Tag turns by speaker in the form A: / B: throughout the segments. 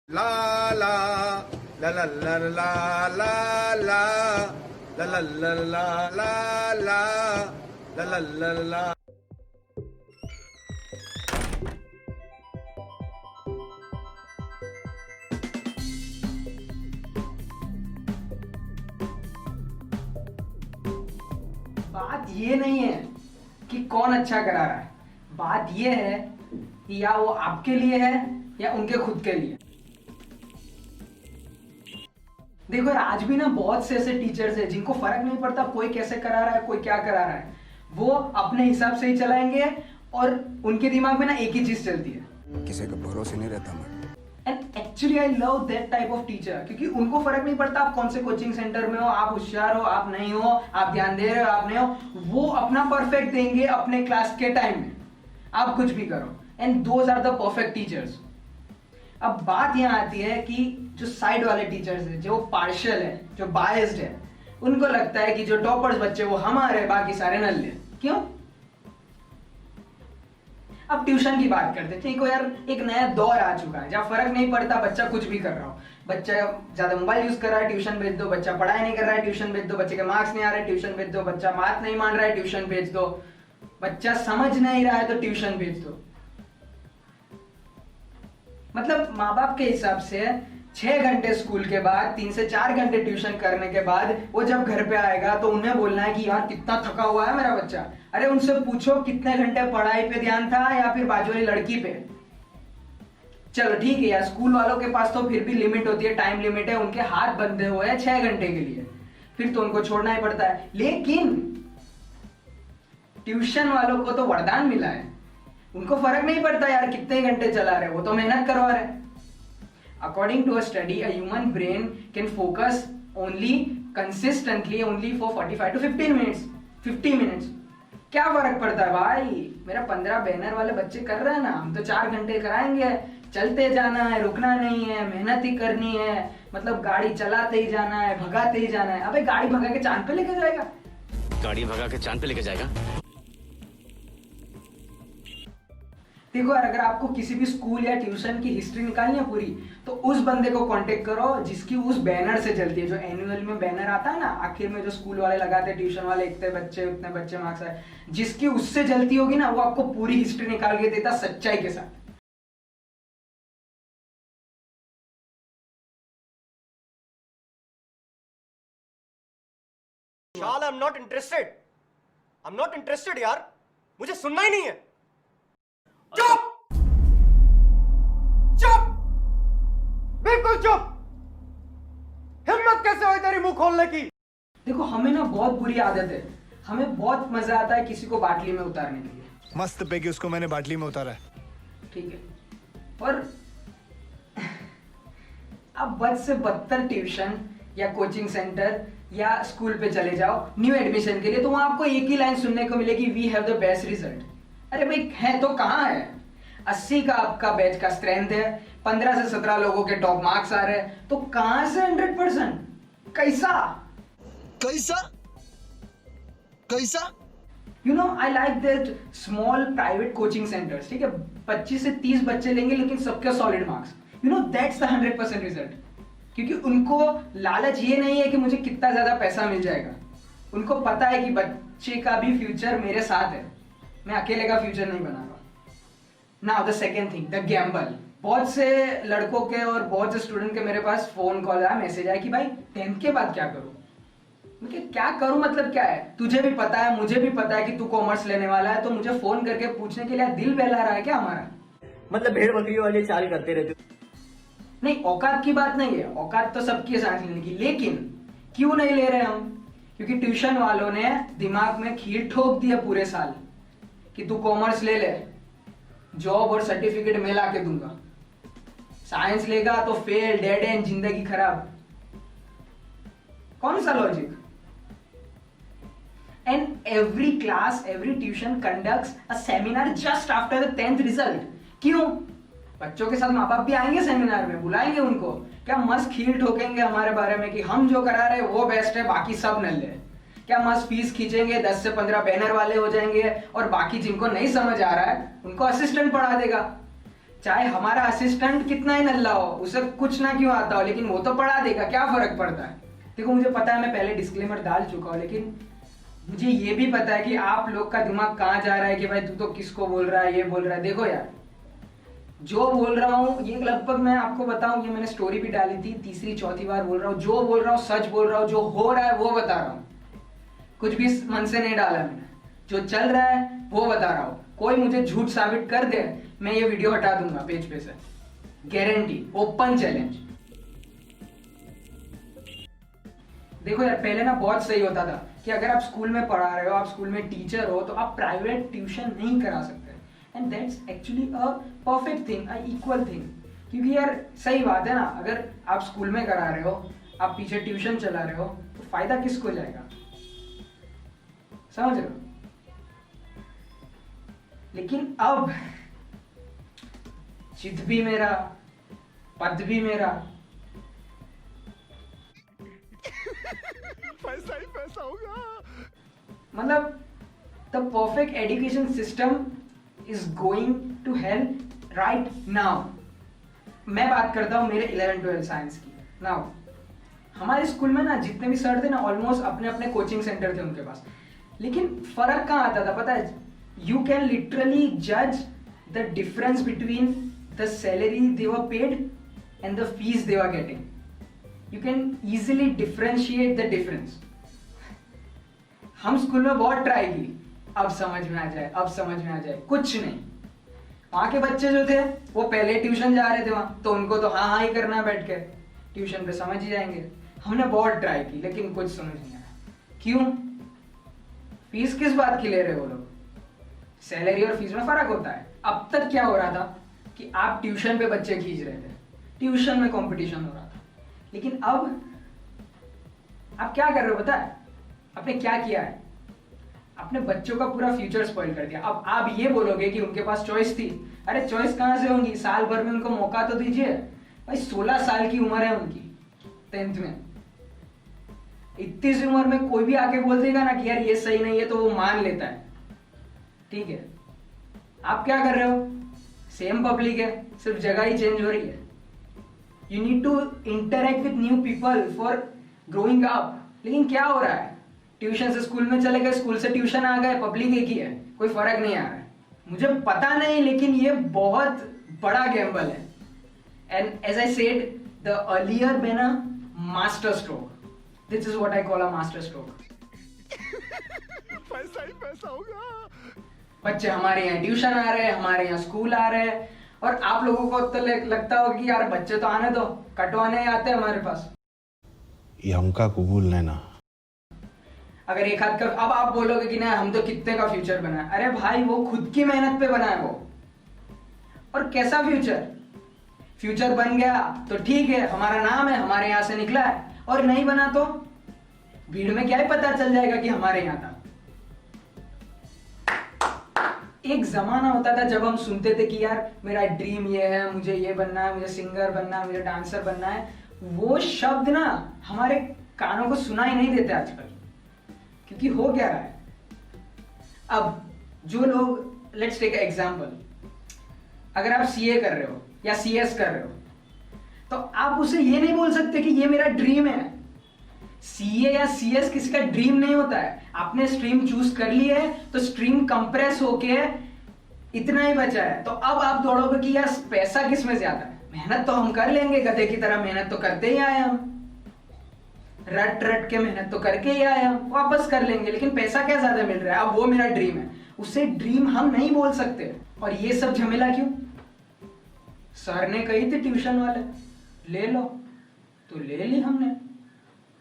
A: La la la la la la la la la la la la la la la la la.
B: बात ये नहीं है कि कौन अच्छा करा रहा है, बात ये है कि या वो आपके लिए है या उनके खुद के लिए। देखो यार, आज भी ना बहुत से ऐसे टीचर्स हैं जिनको फर्क नहीं पड़ता कोई कैसे करा रहा है, कोई क्या करा रहा है, वो अपने हिसाब से ही चलाएंगे और उनके दिमाग में ना एक ही चीज चलती है,
C: किसी का भरोसे नहीं रहता मैं।
B: And actually I love that type of teacher, क्योंकि उनको फर्क नहीं पड़ता आप कौन से कोचिंग सेंटर में हो, आप होशियार हो आप नहीं हो, आप ध्यान दे रहे हो आप नहीं हो, वो अपना परफेक्ट देंगे अपने क्लास के टाइम में, आप कुछ भी करो, and those are the perfect teachers. अब बात यहां आती है कि जो साइड वाले टीचर्स हैं, जो पार्शियल है, जो बायस्ड है, उनको लगता है कि जो टॉपर्स बच्चे वो हमारे, बाकी सारे नल्ले। क्यों? अब ट्यूशन की बात करते हैं। ठीक हो यार, एक नया दौर आ चुका है जहां फर्क नहीं पड़ता बच्चा कुछ भी कर रहा हो, बच्चा ज्यादा मोबाइल यूज कर रहा है ट्यूशन भेज दो, बच्चा पढ़ाई नहीं कर रहा है ट्यूशन भेज दो, बच्चे के मार्क्स नहीं आ रहे ट्यूशन भेज दो, बच्चा बात नहीं मान रहा है ट्यूशन भेज दो, बच्चा समझ नहीं रहा है तो ट्यूशन भेज दो। मतलब माँ बाप के हिसाब से 6 घंटे स्कूल के बाद 3 से 4 घंटे ट्यूशन करने के बाद वो जब घर पे आएगा तो उन्हें बोलना है कि यार कितना थका हुआ है मेरा बच्चा। अरे उनसे पूछो कितने घंटे पढ़ाई पे ध्यान था या फिर बाजू वाली लड़की पे। चलो ठीक है यार, स्कूल वालों के पास तो फिर भी लिमिट होती है, टाइम लिमिट है, उनके हाथ बंधे हुए हैं 6 घंटे के लिए, फिर तो उनको छोड़ना ही पड़ता है। लेकिन ट्यूशन वालों को तो वरदान मिला है, उनको फर्क नहीं पड़ता यार कितने घंटे चला रहे, वो तो मेहनत करवा रहे। According to a study, a human brain can focus only consistently only for 45 to 15 minutes. 50 minutes. क्या फर्क पड़ता है भाई, मेरा 15 बैनर वाले बच्चे कर रहे हैं ना, हम तो 4 घंटे कराएंगे, चलते जाना है, रुकना नहीं है, मेहनत ही करनी है, मतलब गाड़ी चलाते ही जाना है, भगाते ही जाना है। अबे गाड़ी भगा के चांद पे लेके जाएगा?
D: गाड़ी भगा के चांद पे लेके जाएगा?
B: देखो यार, अगर आपको किसी भी स्कूल या ट्यूशन की हिस्ट्री निकालनी है पूरी, तो उस बंदे को कांटेक्ट करो जिसकी उस बैनर से चलती है, जो एनुअल में बैनर आता है ना आखिर में, जो स्कूल वाले लगाते हैं ट्यूशन वाले, इतने बच्चे उतने बच्चे मार्क्स आए, जिसकी उससे जलती होगी ना, वो आपको पूरी हिस्ट्री निकाल के देता सच्चाई के साथ।
E: शाल, I am not interested, I am not interested यार, मुझे सुनना ही नहीं है। चुप, चुप, बिल्कुल चुप। हिम्मत कैसे हुई तेरी मुंह खोलने की?
B: देखो हमें ना बहुत बुरी आदत है, हमें बहुत मजा आता है किसी को बाटली में उतारने के लिए।
C: मस्त पैकी उसको मैंने बाटली में उतारा है।
B: ठीक है, और अब बद से बदतर ट्यूशन या कोचिंग सेंटर या स्कूल पे चले जाओ न्यू एडमिशन के लिए, तो वहां आपको एक ही लाइन सुनने को मिलेगी, we have the best result. अरे भाई है तो कहां है? 80 का आपका बैच का स्ट्रेंथ है, 15 से 17 लोगों के टॉप मार्क्स आ रहे हैं, तो कहां से 100%? कैसा
C: कैसा कैसा?
B: You know, I like that small private coaching centres. ठीक है, 25 से 30 बच्चे लेंगे लेकिन सबके solid marks, you know that's the 100% result. क्योंकि उनको लालच ये नहीं है कि मुझे कितना ज्यादा पैसा मिल जाएगा, उनको पता है कि बच्चे का भी फ्यूचर मेरे साथ है, मैं अकेले का फ्यूचर नहीं बना रहा। Now the second thing, the Gamble. बहुत से लड़कों के और बहुत से स्टूडेंट के मेरे पास फोन कॉल आया, मैसेज आया कि भाई 10th के बाद क्या करूं। क्या करूं मतलब क्या है? तुझे भी पता है मुझे भी पता है कि तू कॉमर्स लेने वाला है, तो मुझे फोन करके पूछने के लिए दिल बहला रहा है क्या हमारा?
E: मतलब भेड़ बकरी वाली चाल करते रहते हो।
B: नहीं, औकात की बात नहीं है, औकात तो सबकी है सांस लेने की, लेकिन क्यों नहीं ले रहे हम? क्योंकि ट्यूशन वालों ने दिमाग में खीर ठोक दी है पूरे साल कि तू कॉमर्स ले ले, जॉब और सर्टिफिकेट मैं ला के दूंगा, साइंस लेगा तो फेल, डेड एंड, जिंदगी खराब। कौन सा logic? And every class, every tuition conducts a seminar just after the 10th result. क्यों? बच्चों के साथ माँ बाप भी आएंगे सेमिनार में, बुलाएंगे उनको, क्या मस्त खीर ठोकेंगे हमारे बारे में कि हम जो करा रहे वो बेस्ट है, बाकी सब नल्ले। क्या मस्त फीस खींचेंगे, 10 से 15 बैनर वाले हो जाएंगे और बाकी जिनको नहीं समझ आ रहा है उनको असिस्टेंट पढ़ा देगा। चाहे हमारा असिस्टेंट कितना ही नल्ला हो, उसे कुछ ना क्यों आता हो, लेकिन वो तो पढ़ा देगा, क्या फर्क पड़ता है। देखो मुझे पता है मैं पहले डिस्क्लेमर डाल चुका हूँ, लेकिन मुझे ये भी पता है कि आप लोग का दिमाग कहाँ जा रहा है कि भाई तू तो किसको बोल रहा है, ये बोल रहा है। देखो यार, जो बोल रहा हूँ ये लगभग मैं आपको बताऊं, ये मैंने स्टोरी भी डाली थी, तीसरी चौथी बार बोल रहा हूँ, जो बोल रहा हूँ सच बोल रहा हूँ, जो हो रहा है वो बता रहा हूँ, कुछ भी मन से नहीं डाला मैंने, जो चल रहा है वो बता रहा हूँ। कोई मुझे झूठ साबित कर दे, मैं ये वीडियो हटा दूंगा पेज पे से, गारंटी, ओपन चैलेंज। देखो यार, पहले ना बहुत सही होता था कि अगर आप स्कूल में पढ़ा रहे हो, आप स्कूल में टीचर हो, तो आप प्राइवेट ट्यूशन नहीं करा सकते, and that's actually a perfect thing, a equal thing. क्योंकि यार सही बात है ना, अगर आप स्कूल में करा रहे हो, आप पीछे ट्यूशन चला रहे हो, तो फायदा किसको जाएगा, समझ रहे हो। लेकिन अब चित भी मेरा, पद भी मेरा,
C: पैसा ही पैसा होगा।
B: मतलब the perfect education system is going to help right now. मैं बात करता हूँ मेरे 11-12 साइंस की। नाउ हमारे स्कूल में ना जितने भी सर थे ना, ऑलमोस्ट अपने अपने कोचिंग सेंटर थे उनके पास, लेकिन फर्क कहाँ आता था पता है, यू कैन लिटरली जज the difference between the salary they were paid and the fees they were getting. You can easily differentiate the difference. हम स्कूल में बहुत ट्राई की, अब समझ में आ जाए, अब समझ में आ जाए, कुछ नहीं। वहां के बच्चे जो थे वो पहले ट्यूशन जा रहे थे वहां, तो उनको तो हाँ हाँ ही करना है बैठ के, ट्यूशन पे समझ ही जाएंगे। हमने बहुत ट्राई की लेकिन कुछ समझ नहीं आया। क्यों? फीस किस बात की ले रहे हो लोग? सैलरी और फीस में फर्क होता है। अब तक क्या हो रहा था कि आप ट्यूशन पे बच्चे खींच रहे थे, ट्यूशन में कंपटीशन हो रहा था, लेकिन अब आप क्या कर रहे हो पता है? आपने क्या किया है? अपने बच्चों का पूरा फ्यूचर स्पॉइल कर दिया। अब आप ये बोलोगे कि उनके पास चॉइस थी, अरे चॉइस कहां से होंगी, साल भर में उनको मौका तो दीजिए भाई। 16 साल की उम्र है उनकी, 10th में। इतनी सी उम्र में कोई भी आके बोल देगा ना कि यार ये सही नहीं है, तो वो मान लेता है, ठीक है। आप क्या कर रहे हो? सेम पब्लिक है, सिर्फ जगह ही चेंज हो रही है। You need to interact with new people for growing up. लेकिन क्या हो रहा है? ट्यूशन से स्कूल में चले गए, स्कूल से ट्यूशन आ गए, पब्लिक एक ही है, कोई फर्क नहीं आ रहा है। मुझे पता नहीं, लेकिन ये बहुत बड़ा गैम्बल है। And as I said, the earlier been a master stroke, this is what I call a master stroke.
C: पैसा ही पैसा होगा।
B: बच्चे हमारे यहाँ ट्यूशन आ रहे हैं, हमारे यहाँ स्कूल आ रहे हैं, और आप लोगों को तो लगता होगा कि यार बच्चे तो आने दो, कटवाने आते हैं हमारे पास।
F: ये हमका कबूल है ना।
B: अगर एक हाथ का, अब आप बोलोगे कि ना हम तो कितने का फ्यूचर बनाए, अरे भाई वो खुद की मेहनत पे बना है वो। और कैसा फ्यूचर? फ्यूचर बन गया तो ठीक है, हमारा नाम है, हमारे यहाँ से निकला है, और नहीं बना तो भीड़ में क्या ही पता चल जाएगा कि हमारे यहाँ था। एक जमाना होता था जब हम सुनते थे कि यार मेरा ड्रीम ये है, मुझे ये बनना है, मुझे सिंगर बनना है, मुझे डांसर बनना है। वो शब्द ना हमारे कानों को सुनाई नहीं देते आजकल, क्योंकि हो क्या रहा है। अब जो लोग, लेट्स टेक एग्जांपल, अगर आप सीए कर रहे हो या सीएस कर रहे हो, तो आप उसे ये नहीं बोल सकते कि ये मेरा ड्रीम है। सीए या सीएस किसी का ड्रीम नहीं होता है। आपने स्ट्रीम चूज कर ली है, तो स्ट्रीम कंप्रेस होके इतना ही बचा है, तो अब आप दौड़ोगे कि यार पैसा किस में ज्यादा है। मेहनत तो हम कर लेंगे, गधे की तरह मेहनत तो करते ही आए हम, रट रट के मेहनत तो करके ही आए हम, वापस कर लेंगे, लेकिन पैसा क्या ज्यादा मिल रहा है। अब वो मेरा ड्रीम है, उसे ड्रीम हम नहीं बोल सकते। और ये सब झमेला क्यों? सर ने कही थी ट्यूशन वाले ले लो, तो ले ली हमने,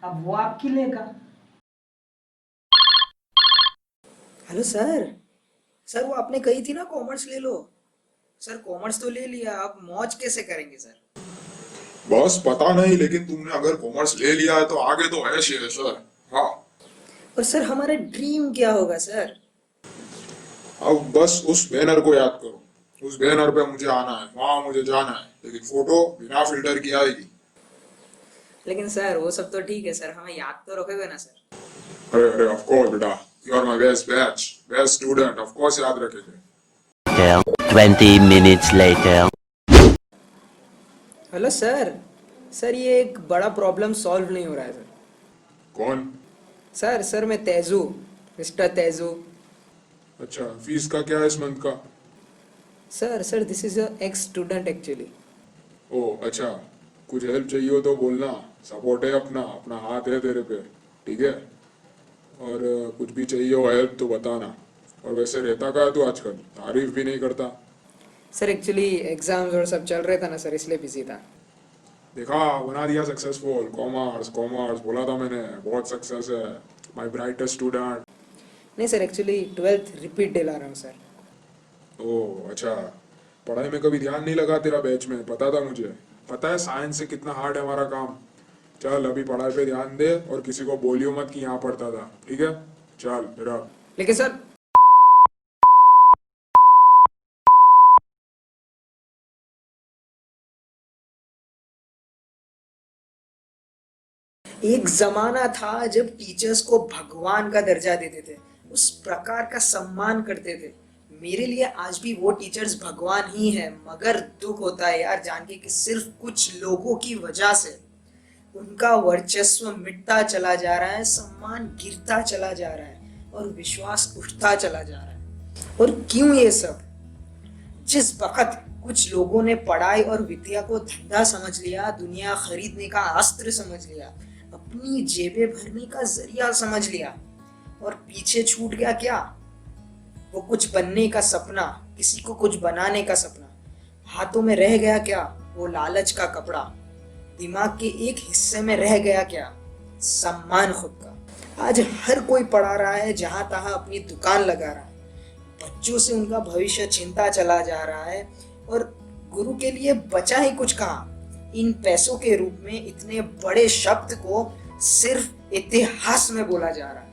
B: अब वो आपकी लेगा।
G: हेलो सर, सर वो आपने कही थी ना कॉमर्स ले लो। सर कॉमर्स तो ले लिया, अब मौज कैसे करेंगे सर?
H: बस पता नहीं, लेकिन तुमने अगर कॉमर्स ले लिया है तो आगे तो ऐश ही है सर। हाँ,
G: और सर हमारा ड्रीम क्या होगा सर?
H: अब बस उस बैनर को याद करो, उस बैनर पे मुझे आना है, वहां मुझे जाना है, लेकिन फोटो बिना फिल्टर की आएगी।
G: लेकिन सर वो सब तो ठीक है सर, हमें याद तो रखोगे ना सर?
H: अरे अरे ऑफ कोर्स बेटा, you are my best batch, best student, of course याद रखेंगे।
I: 20 minutes later.
G: Hello sir. Sir ये एक बड़ा प्रॉब्लम सॉल्व नहीं हो रहा है सर।
H: कौन?
G: सर मैं तेजू, मिस्टर तेजू।
H: अच्छा, फीस का क्या है इस मंथ का?
G: Sir this is ex student actually.
H: ओ अच्छा, कुछ हेल्प चाहिए हो तो बोलना, सपोर्ट है अपना अपना हाथ है तेरे पे, ठीक है? और कुछ भी चाहिए हो हेल्प तो बताना। और वैसे रहता कहाँ है तू आजकल? तारीफ भी नहीं करता।
G: सर एक्चुअली एग्जाम्स और सब चल रहे था ना सर, इसलिए बिजी था।
H: देखा, बना दिया सक्सेसफुल। कॉमर्स कॉमर्स बोला था मैंने, बहुत सक्सेस है, माय ब्राइटेस्ट स्टूडेंट।
G: नहीं सर, एक्चुअली 12th रिपीट दिला रहा हूँ सर।
H: ओह अच्छा, पढ़ाई में कभी ध्यान नहीं लगा तेरा बैच में, पता था मुझे। पता है साइंस से कितना हार्ड है हमारा काम। चल अभी पढ़ाई पे ध्यान दे और किसी को बोलियो मत कि यहाँ पढ़ता था, ठीक है? चल रख।
G: लेकिन सर एक जमाना था जब टीचर्स को भगवान का दर्जा देते थे, उस प्रकार का सम्मान करते थे। मेरे लिए आज भी वो टीचर्स भगवान ही है, मगर दुख होता है यार जान के कि सिर्फ कुछ लोगों की वजह से उनका वर्चस्व मिटता चला जा रहा है, सम्मान गिरता चला जा रहा है और विश्वास उठता चला जा रहा है। और क्यों ये सब? जिस वक्त कुछ लोगों ने पढ़ाई और विद्या को धंधा समझ लिया, दुनिया खरीदने का अस्त्र समझ लिया, अपनी जेबें भरने का जरिया समझ लिया, और पीछे छूट गया क्या? वो कुछ बनने का सपना, किसी को कुछ बनाने का सपना। हाथों में रह गया क्या? वो लालच का कपड़ा। दिमाग के एक हिस्से में रह गया क्या? सम्मान खुद का। आज हर कोई पढ़ा रहा है, जहां तहां अपनी दुकान लगा रहा है, बच्चों से उनका भविष्य छिनता चला जा रहा है, और गुरु के लिए बचा ही कुछ कहाँ। इन पैसों के रूप में इतने बड़े शब्द को सिर्फ इतिहास में बोला जा रहा है।